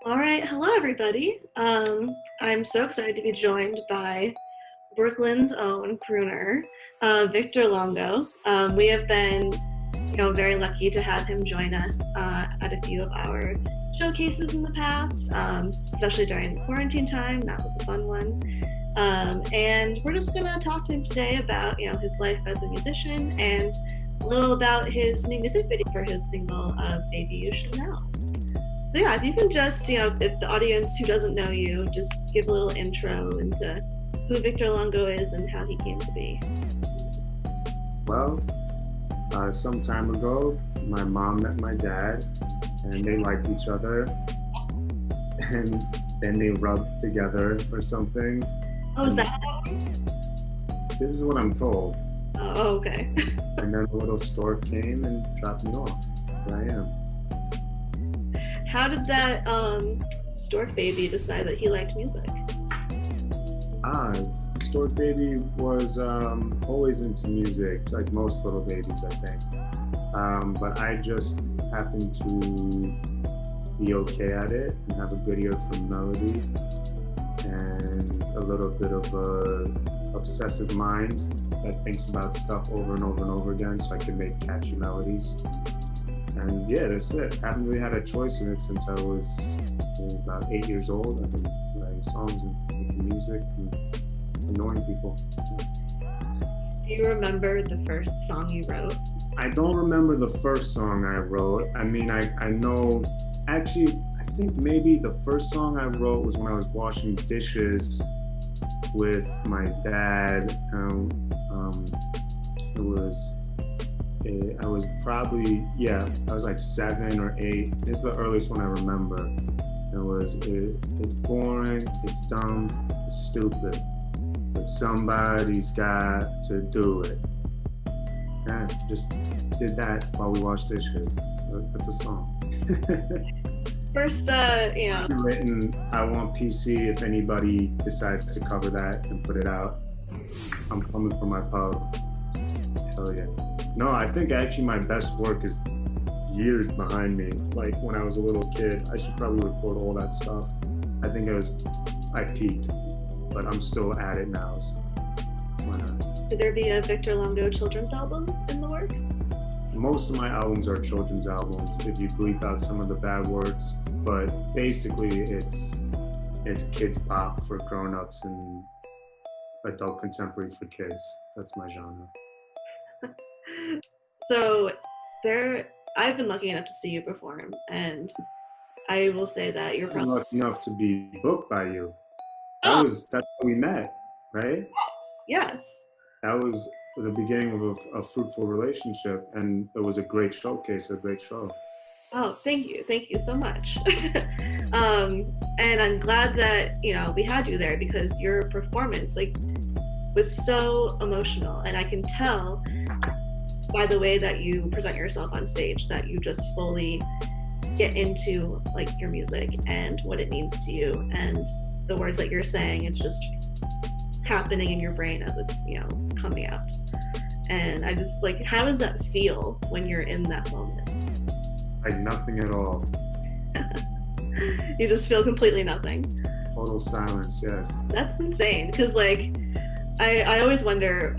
All right, hello everybody. I'm so excited to be joined by Brooklyn's own crooner, Viktor Longo. We have been, very lucky to have him join us at a few of our showcases in the past, especially during the quarantine time. That was a fun one. And we're just gonna talk to him today about, his life as a musician and a little about his new music video for his single, "Baby You Should Know." So yeah, if you can just, if the audience who doesn't know you, just give a little intro into who Viktor Longo is and how he came to be. Well, some time ago, my mom met my dad, and they liked each other, and then they rubbed together or something. Oh, is And that how that works? this is what I'm told. Oh, okay. And then a little stork came and dropped me off. Here I am. How did that stork baby decide that he liked music? Ah, Stork Baby was always into music, like most little babies, I think. But I just happened to be okay at it and have a good ear for melody and a little bit of a obsessive mind that thinks about stuff over and over and over again so I can make catchy melodies. And yeah, that's it. Haven't really had a choice in it since I was about 8 years old. I've been writing songs and making music and annoying people. Do you remember the first song you wrote? I don't remember the first song I wrote. I mean, I know, actually, I think maybe the first song I wrote was when I was washing dishes with my dad. I was probably, I was like 7 or 8. This is the earliest one I remember. It's boring, it's dumb, it's stupid, but somebody's got to do it. Yeah, just did that while we washed dishes. So that's a song. First, Written, I want PC if anybody decides to cover that and put it out. I'm coming for my pub. Hell yeah. No, I think actually my best work is years behind me. Like when I was a little kid, I should probably record all that stuff. I think I peaked, but I'm still at it now, so why not? Could there be a Viktor Longo children's album in the works? Most of my albums are children's albums, if you bleep out some of the bad words, but basically it's kids pop for grown-ups and adult contemporary for kids. That's my genre. So I've been lucky enough to see you perform, and I will say that you're I'm probably lucky enough to be booked by you. Oh. That's how we met, right? Yes. That was the beginning of a fruitful relationship, and it was a great showcase, a great show. Oh, thank you so much. And I'm glad that we had you there because your performance was so emotional, and I can tell by the way that you present yourself on stage that you just fully get into your music and what it means to you, and the words that you're saying, it's just happening in your brain as it's coming out. And I just how does that feel when you're in that moment? Like nothing at all. You just feel completely nothing. Total silence, yes. That's insane, because I always wonder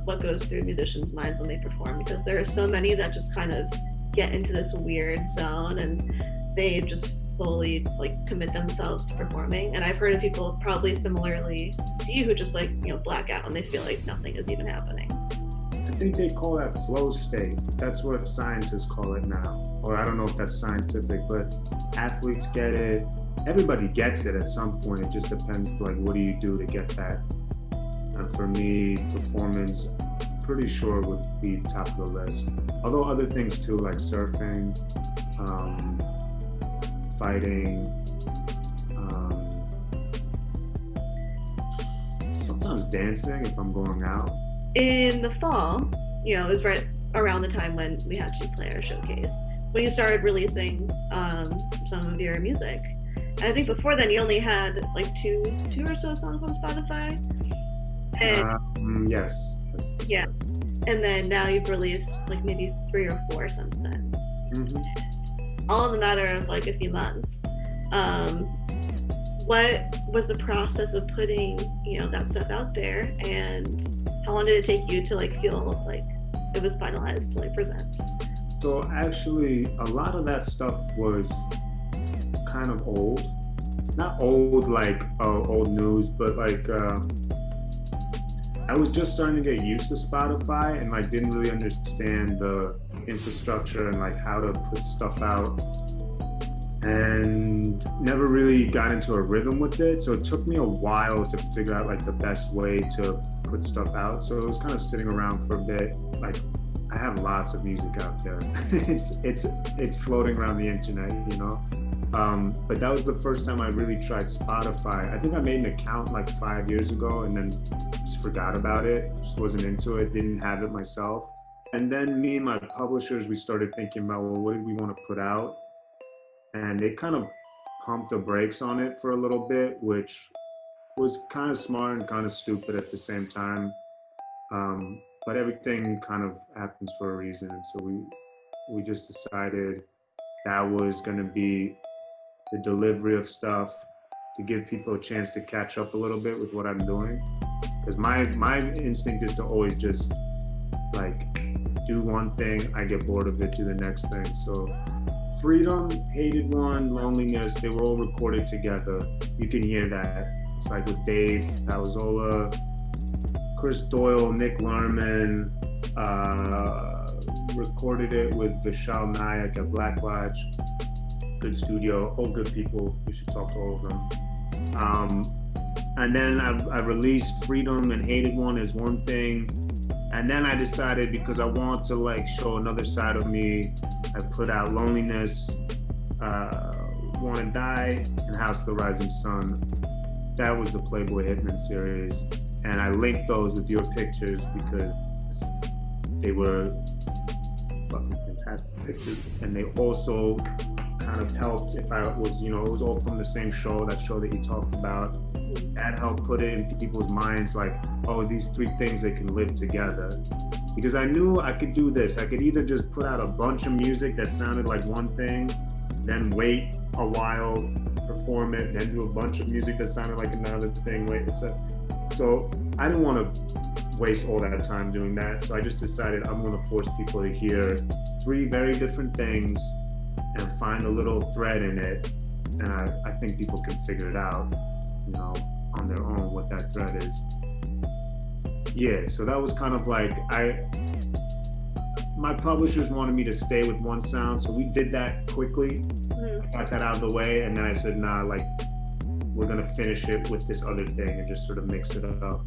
what goes through musicians' minds when they perform, because there are so many that just kind of get into this weird zone and they just fully commit themselves to performing. And I've heard of people probably similarly to you who just black out and they feel like nothing is even happening. I think they call that flow state. That's what scientists call it now. Or I don't know if that's scientific, but athletes get it. Everybody gets it at some point. It just depends what do you do to get that. And for me, performance, pretty sure would be top of the list. Although other things too, like surfing, fighting, sometimes dancing if I'm going out. In the fall, it was right around the time when we had to play our showcase, when you started releasing some of your music. And I think before then you only had two or so songs on Spotify. And yes. Yeah. And then now you've released maybe 3 or 4 since then. Mm-hmm. All in the matter of a few months. Um, what was the process of putting, that stuff out there, and how long did it take you to like feel like it was finalized to like present? So actually, a lot of that stuff was kind of old. Not old like old news, but like I was just starting to get used to Spotify and like didn't really understand the infrastructure and like how to put stuff out, and never really got into a rhythm with it. So it took me a while to figure out like the best way to put stuff out. So it was kind of sitting around for a bit. Like I have lots of music out there. it's floating around the internet, you know. But that was the first time I really tried Spotify. I think I made an account like 5 years ago and then just forgot about it. Just wasn't into it. Didn't have it myself. And then me and my publishers, we started thinking about, well, what do we want to put out? And they kind of pumped the brakes on it for a little bit, which was kind of smart and kind of stupid at the same time. But everything kind of happens for a reason. And so we just decided that was going to be the delivery of stuff to give people a chance to catch up a little bit with what I'm doing. Because my instinct is to always just like do one thing, I get bored of it, do the next thing. So Freedom, Hated One, Loneliness, they were all recorded together. You can hear that. It's like with Dave Palazola, Chris Doyle, Nick Lerman, recorded it with Vishal Nayak at Black Lodge. Good studio, all good people. You should talk to all of them. And then I released Freedom and Hated One as one thing. And then I decided, because I want to like show another side of me, I put out Loneliness, Wanna Die, and House of the Rising Sun. That was the Playboy Hitman series. And I linked those with your pictures because they were fucking fantastic pictures. And they also kind of helped if I was, it was all from the same show, that show that you talked about. That helped put it into people's minds like, oh, these three things, they can live together. Because I knew I could do this. I could either just put out a bunch of music that sounded like one thing, then wait a while, perform it, then do a bunch of music that sounded like another thing, So I didn't want to waste all that time doing that. So I just decided I'm going to force people to hear three very different things and find a little thread in it. And I think people can figure it out, on their own, what that thread is. Yeah, so that was kind of like, my publishers wanted me to stay with one sound, so we did that quickly. Got that out of the way, and then I said, nah, like, we're gonna finish it with this other thing and just sort of mix it up.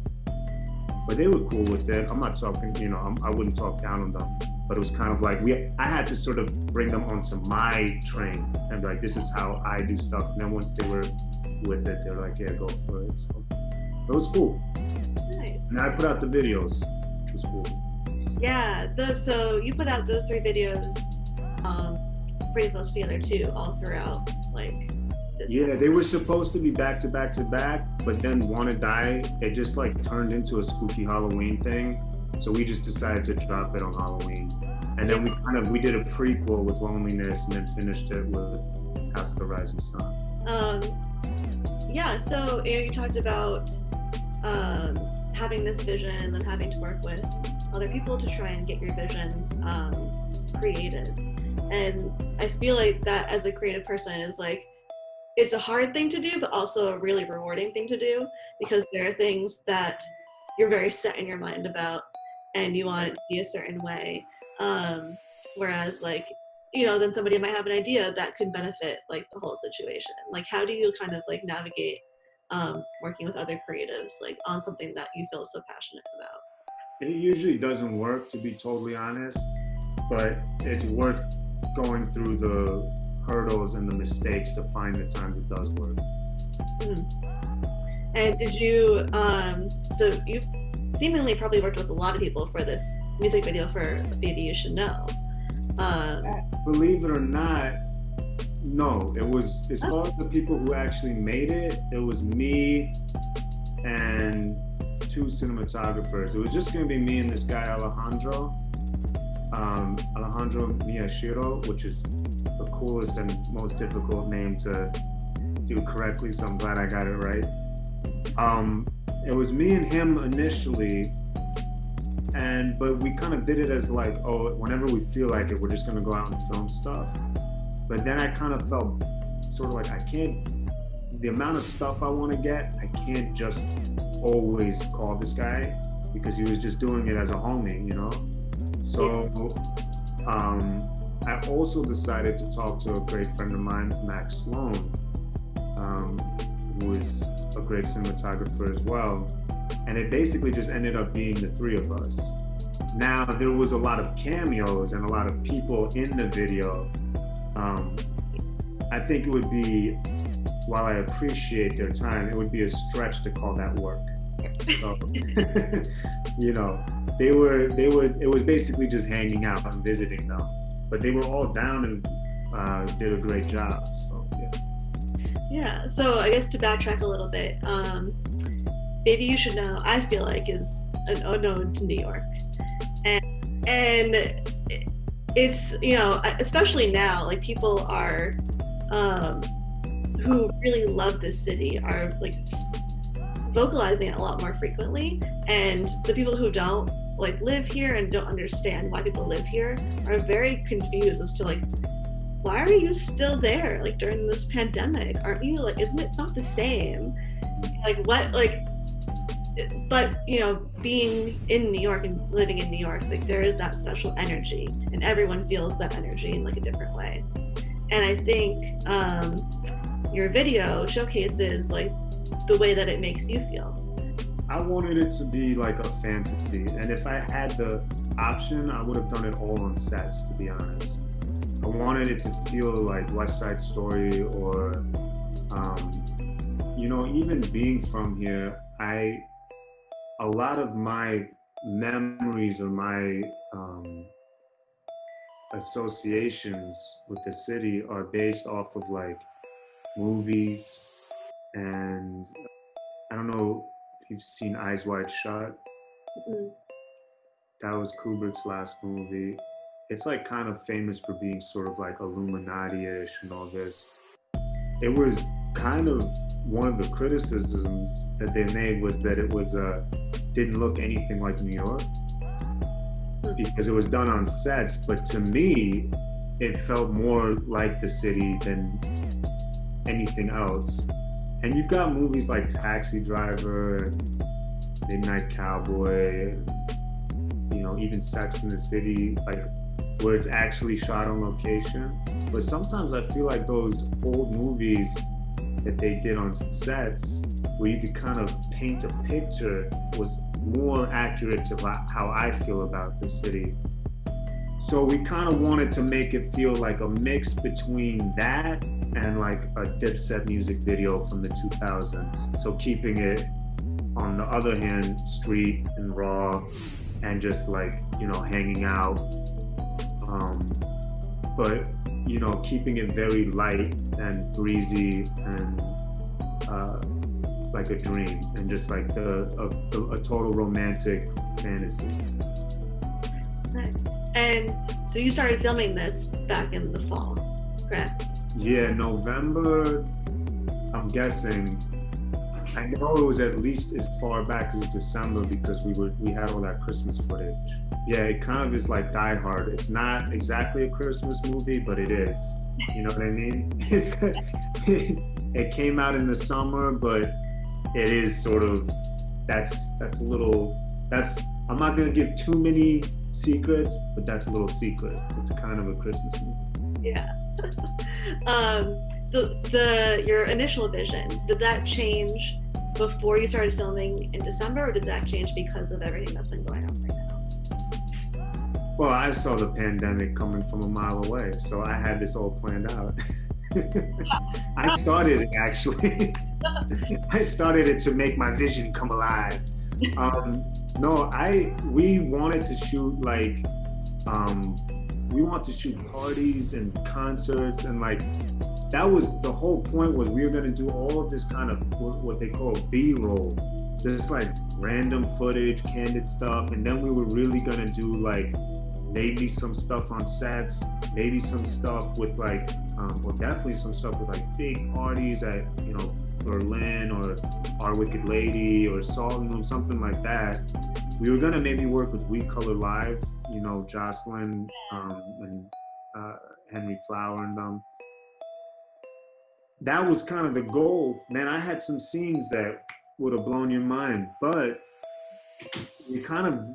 But they were cool with it. I'm not talking, I wouldn't talk down on them, but it was kind of like, I had to sort of bring them onto my train and be like, this is how I do stuff. And then once they were with it, they were like, yeah, go for it. So it was cool. Nice. And I put out the videos, which was cool. Yeah, so you put out those three videos pretty close together too, all throughout like this. Yeah, they were supposed to be back to back to back, but then Wanna Die, it just like turned into a spooky Halloween thing. So we just decided to drop it on Halloween. And then we did a prequel with Loneliness and then finished it with House of the Rising Sun. Yeah, so you talked about having this vision and then having to work with other people to try and get your vision created. And I feel like that as a creative person is like, it's a hard thing to do, but also a really rewarding thing to do, because there are things that you're very set in your mind about and you want it to be a certain way. Whereas like, then somebody might have an idea that could benefit like the whole situation. Like, how do you kind of like navigate working with other creatives like on something that you feel so passionate about? It usually doesn't work, to be totally honest, but it's worth going through the hurdles and the mistakes to find the times it does work. And did you, so you seemingly probably worked with a lot of people for this music video for Baby You Should Know. Believe it or not, no. It was, as far as the people who actually made it, it was me and two cinematographers. It was just going to be me and this guy Alejandro Miyashiro, which is the coolest and most difficult name to do correctly, so I'm glad I got it right. Um, it was me and him initially, but we kind of did it as like, oh, whenever we feel like it, we're just gonna go out and film stuff. But then I kind of felt sort of like I can't, the amount of stuff I want to get, I can't just always call this guy because he was just doing it as a homie, you know? So I also decided to talk to a great friend of mine, Max Sloan, who is a great cinematographer as well. And it basically just ended up being the three of us. Now, there was a lot of cameos and a lot of people in the video. I think it would be, while I appreciate their time, it would be a stretch to call that work. So, you know, it was basically just hanging out and visiting them. But they were all down and did a great job, so yeah. Yeah, so I guess to backtrack a little bit, Baby You Should Know, I feel like is an ode to New York. And it's, you know, especially now, like people are, who really love this city are like vocalizing it a lot more frequently. And the people who don't like live here and don't understand why people live here are very confused as to like, why are you still there? Like during this pandemic, aren't you like, it's not the same. Like what, like, but you know, being in New York and living in New York, like there is that special energy and everyone feels that energy in like a different way. And I think your video showcases like the way that it makes you feel. I wanted it to be like a fantasy, and if I had the option, I would have done it all on sets, to be honest. I wanted it to feel like West Side Story or, you know, even being from here, a lot of my memories or my associations with the city are based off of like movies, and I don't know if you've seen Eyes Wide Shut. Mm-hmm. That was Kubrick's last movie. It's like kind of famous for being sort of like Illuminati-ish and all this. It was kind of one of the criticisms that they made was that it was didn't look anything like New York because it was done on sets. But to me, it felt more like the city than anything else. And you've got movies like Taxi Driver, Midnight Cowboy, and, you know, even Sex and the City, like where it's actually shot on location. But sometimes I feel like those old movies that they did on sets, where you could kind of paint a picture, was more accurate to how I feel about the city. So we kind of wanted to make it feel like a mix between that and like a Dipset music video from the 2000s. So keeping it, on the other hand, street and raw and just like, you know, hanging out. But, you know, keeping it very light and breezy and like a dream and just like a total romantic fantasy. Nice. And so you started filming this back in the fall, correct? Yeah, November, I'm guessing. I know it was at least as far back as December because we had all that Christmas footage. Yeah, it kind of is like Die Hard. It's not exactly a Christmas movie, but it is. You know what I mean? It came out in the summer, but it is sort of, I'm not gonna give too many secrets, but that's a little secret. It's kind of a Christmas movie. Yeah. So your initial vision, did that change before you started filming in December, or did that change because of everything that's been going on right now? Well, I saw the pandemic coming from a mile away, so I had this all planned out. I started it actually. I started it to make my vision come alive. No, we wanted to shoot like, we want to shoot parties and concerts, and like that was the whole point, was we were going to do all of this kind of what they call B-roll, just like random footage, candid stuff, and then we were really going to do like maybe some stuff on sets, maybe some stuff with like, or definitely some stuff with like big parties at, Berlin or Our Wicked Lady or Salt, something like that. We were gonna maybe work with We Color Live, Jocelyn and Henry Flower and them. That was kind of the goal. Man, I had some scenes that would have blown your mind, but we kind of,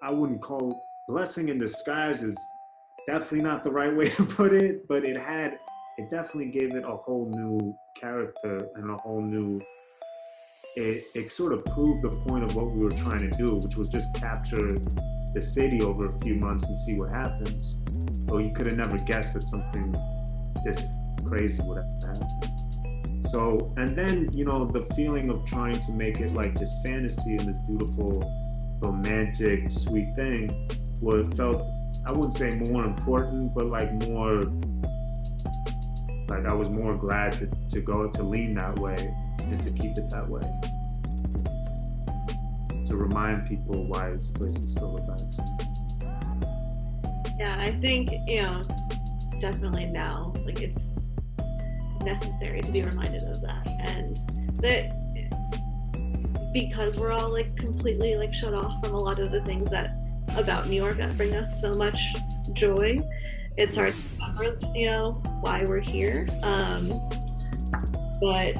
I wouldn't call blessing in disguise is definitely not the right way to put it, but it definitely gave it a whole new character and a whole new, it sort of proved the point of what we were trying to do, which was just capture the city over a few months and see what happens. So you could have never guessed that something this crazy would have happened. So, and then, the feeling of trying to make it like this fantasy and this beautiful, romantic, sweet thing felt, I wouldn't say more important, but like more, like I was more glad to lean that way and to keep it that way. To remind people why this place is still the best. Yeah, I think, definitely now, like it's necessary to be reminded of that. And that because we're all like completely like shut off from a lot of the things that about New York that bring us so much joy, it's hard to remember, why we're here. But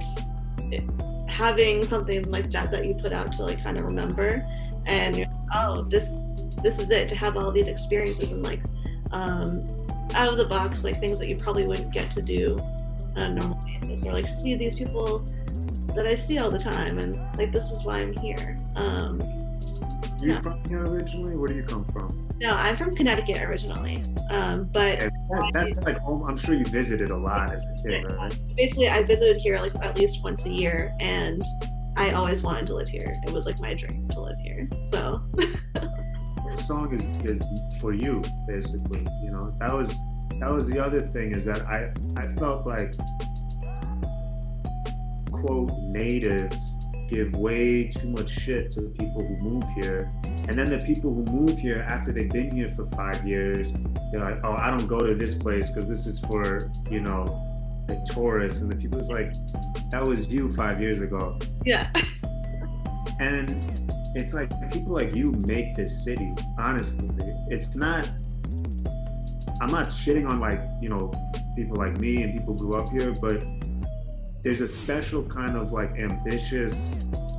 having something like that you put out to like kind of remember, and you're like, oh, this is it, to have all these experiences and like out of the box, like things that you probably wouldn't get to do on a normal basis, or like see these people that I see all the time, and like this is why I'm here. You from here originally? Where do you come from? No, I'm from Connecticut originally, but that's like home. I'm sure you visited a lot as a kid, right? Basically, I visited here like at least once a year, and I always wanted to live here. It was like my dream to live here. So the song is for you, basically. That was the other thing, is that I felt like, quote, natives give way too much shit to the people who move here. And then the people who move here after they've been here for 5 years, they're like, oh, I don't go to this place because this is for, the tourists. And the people's like, that was you 5 years ago. Yeah. And it's like, people like you make this city, honestly. It's not, I'm not shitting on like, people like me and people who grew up here, but there's a special kind of like ambitious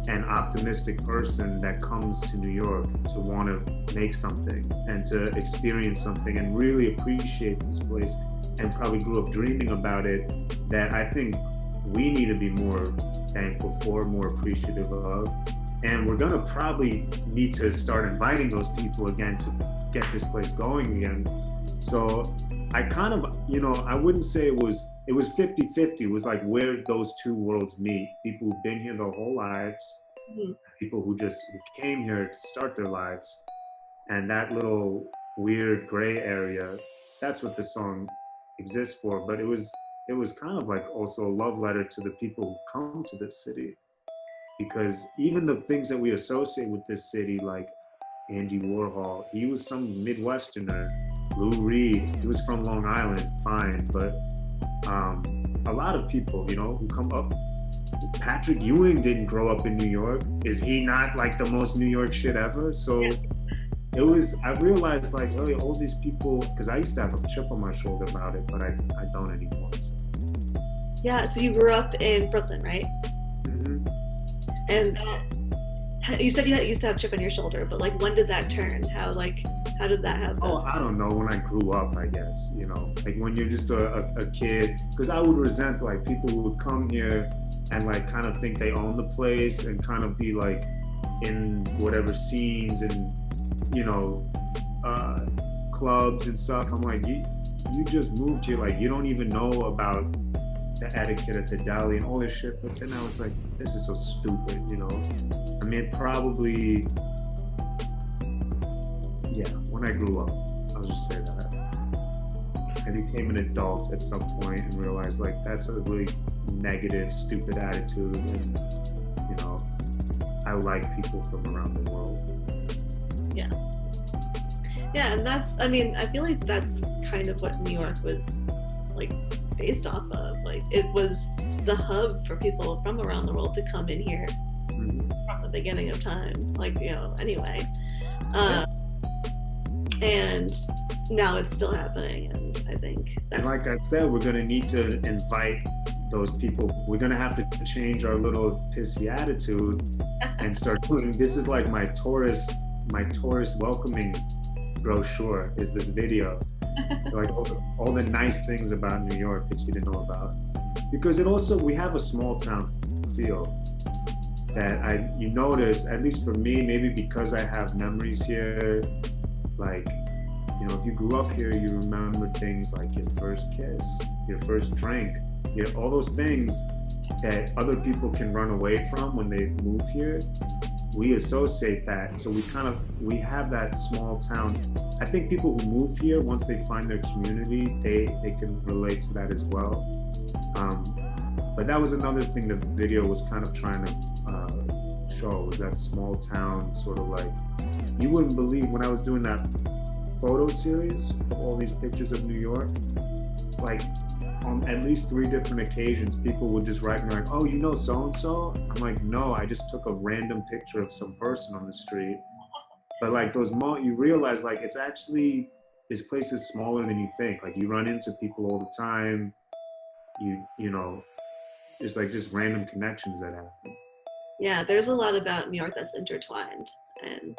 and optimistic person that comes to New York to want to make something and to experience something and really appreciate this place, and probably grew up dreaming about it, that I think we need to be more thankful for, more appreciative of. And we're gonna probably need to start inviting those people again to get this place going again. So I kind of, I wouldn't say it was 50-50. It was like where those two worlds meet. People who've been here their whole lives, people who came here to start their lives. And that little weird gray area, that's what the song exists for. But it was kind of like also a love letter to the people who come to this city. Because even the things that we associate with this city, like Andy Warhol, he was some Midwesterner. Lou Reed, he was from Long Island, fine, but a lot of people, who come up. Patrick Ewing didn't grow up in New York. Is he not like the most New York shit ever? So I realized like, oh, all these people, because I used to have a chip on my shoulder about it, but I don't anymore. So. Yeah, so you grew up in Brooklyn, right? Mm-hmm. And you said you used to have a chip on your shoulder, but like when did that turn? How did that happen? Oh, I don't know. When I grew up, I guess, like when you're just a kid, because I would resent like people who would come here and like kind of think they own the place and kind of be like in whatever scenes and, clubs and stuff. I'm like, you just moved here. Like, you don't even know about the etiquette at the deli and all this shit. But then I was like, this is so stupid, I mean, probably, yeah, when I grew up, I'll just say that. I became an adult at some point and realized like that's a really negative, stupid attitude, and I like people from around the world. Yeah. Yeah, and that's, I mean, I feel like that's kind of what New York was like based off of. Like, it was the hub for people from around the world to come in here Mhm. from the beginning of time. Like, anyway. Yeah. Uh, and now it's still happening, and I think And that's like I said, we're going to need to invite those people. We're going to have to change our little pissy attitude and start doing, this is like my tourist welcoming brochure is this video. Like all the nice things about New York that you didn't know about. Because it also, we have a small town feel that you notice, at least for me, maybe because I have memories here, like, if you grew up here, you remember things like your first kiss, your first drink, all those things that other people can run away from when they move here. We associate that, so we have that small town. I think people who move here, once they find their community, they can relate to that as well. But that was another thing the video was kind of trying to show, was that small town sort of like, you wouldn't believe when I was doing that photo series of all these pictures of New York, like on at least 3 different occasions, people would just write me like, "Oh, you know so-and-so?" I'm like, "No, I just took a random picture of some person on the street." But like you realize like it's actually, this place is smaller than you think. Like you run into people all the time. You know, it's like just random connections that happen. yeah, there's a lot about New York that's intertwined, and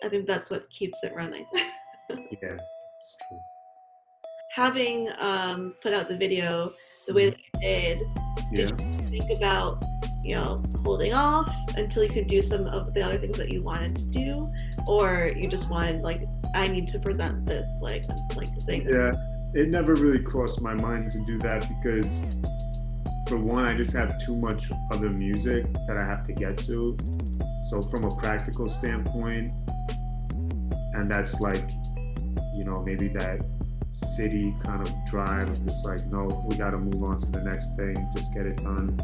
I think that's what keeps it running. Yeah, it's true. Having put out the video the way Mhm. that you did Yeah. you think about, holding off until you could do some of the other things that you wanted to do, or you just wanted, like, I need to present this like thing? Yeah, it never really crossed my mind to do that because, for one, I just have too much other music that I have to get to. So from a practical standpoint, and that's like, maybe that city kind of drive of just like, no, we got to move on to the next thing, just get it done.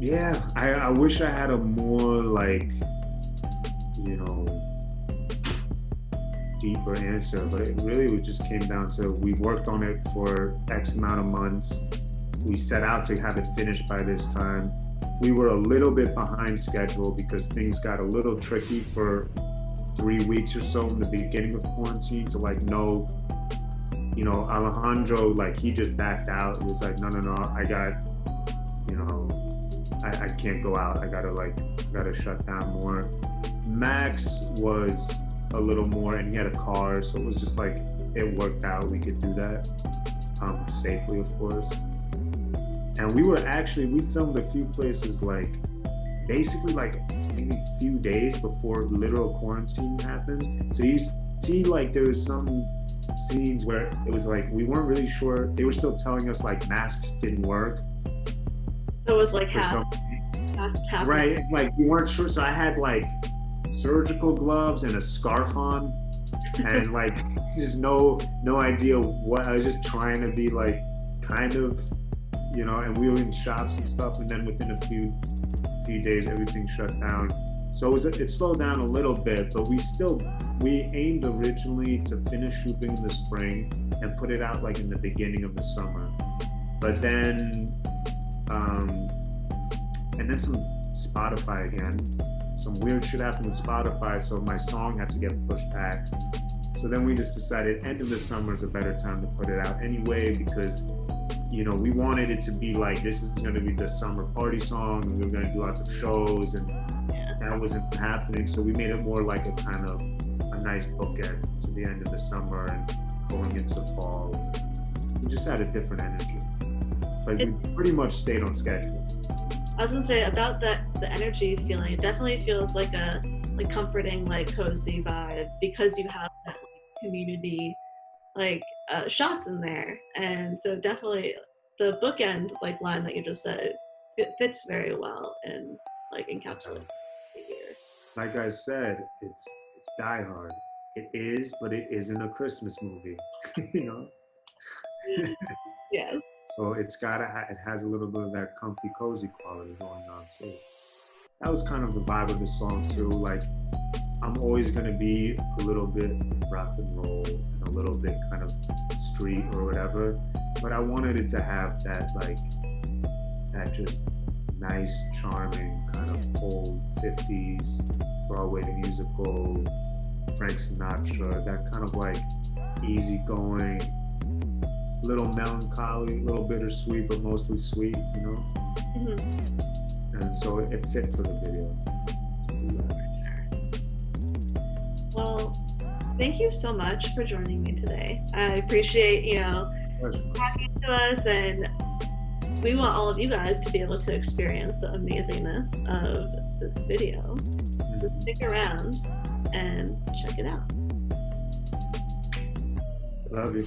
Yeah, I wish I had a more like, you know, deeper answer, but it really just came down to, we worked on it for X amount of months. We set out to have it finished by this time. We were a little bit behind schedule because things got a little tricky for 3 weeks or so in the beginning of quarantine to like know, Alejandro, like he just backed out. It was like, no, I got, I can't go out. I gotta shut down more. Max was a little more, and he had a car, so it was just like, it worked out. We could do that safely, of course. And we filmed a few places, like basically like maybe a few days before literal quarantine happened. So you see, like there was some scenes where it was like we weren't really sure. They were still telling us like masks didn't work. So it was like For some, half. right? Like we weren't sure. So I had like surgical gloves and a scarf on, and like just no idea what. I was just trying to be like kind of, and we were in shops and stuff, and then within a few days everything shut down. So it slowed down a little bit, but we aimed originally to finish shooting in the spring and put it out like in the beginning of the summer. But then and then some Spotify again, some weird shit happened with Spotify, so my song had to get pushed back. So then we just decided end of the summer is a better time to put it out anyway, because we wanted it to be like, this was going to be the summer party song, and we were going to do lots of shows, and that wasn't happening. So we made it more like a kind of a nice bookend to the end of the summer and going into fall. We just had a different energy, but we pretty much stayed on schedule. I was gonna say about the energy feeling. It definitely feels like a comforting, like cozy vibe, because you have that community shots in there, and so definitely the bookend line that you just said, it fits very well and encapsulates the year. Like I said, it's Die Hard. It is, but it isn't a Christmas movie, you know. Yeah. So it has a little bit of that comfy, cozy quality going on too. That was kind of the vibe of the song too. Like I'm always going to be a little bit rock and roll and a little bit kind of street or whatever. But I wanted it to have that like that just nice, charming kind of old 50s Broadway musical, Frank Sinatra, that kind of like easygoing, little melancholy, little bittersweet, but mostly sweet, you know? Mm-hmm. And so it fit for the video. Well, thank you so much for joining me today. I appreciate, talking to us, and we want all of you guys to be able to experience the amazingness of this video. So stick around and check it out. Love you.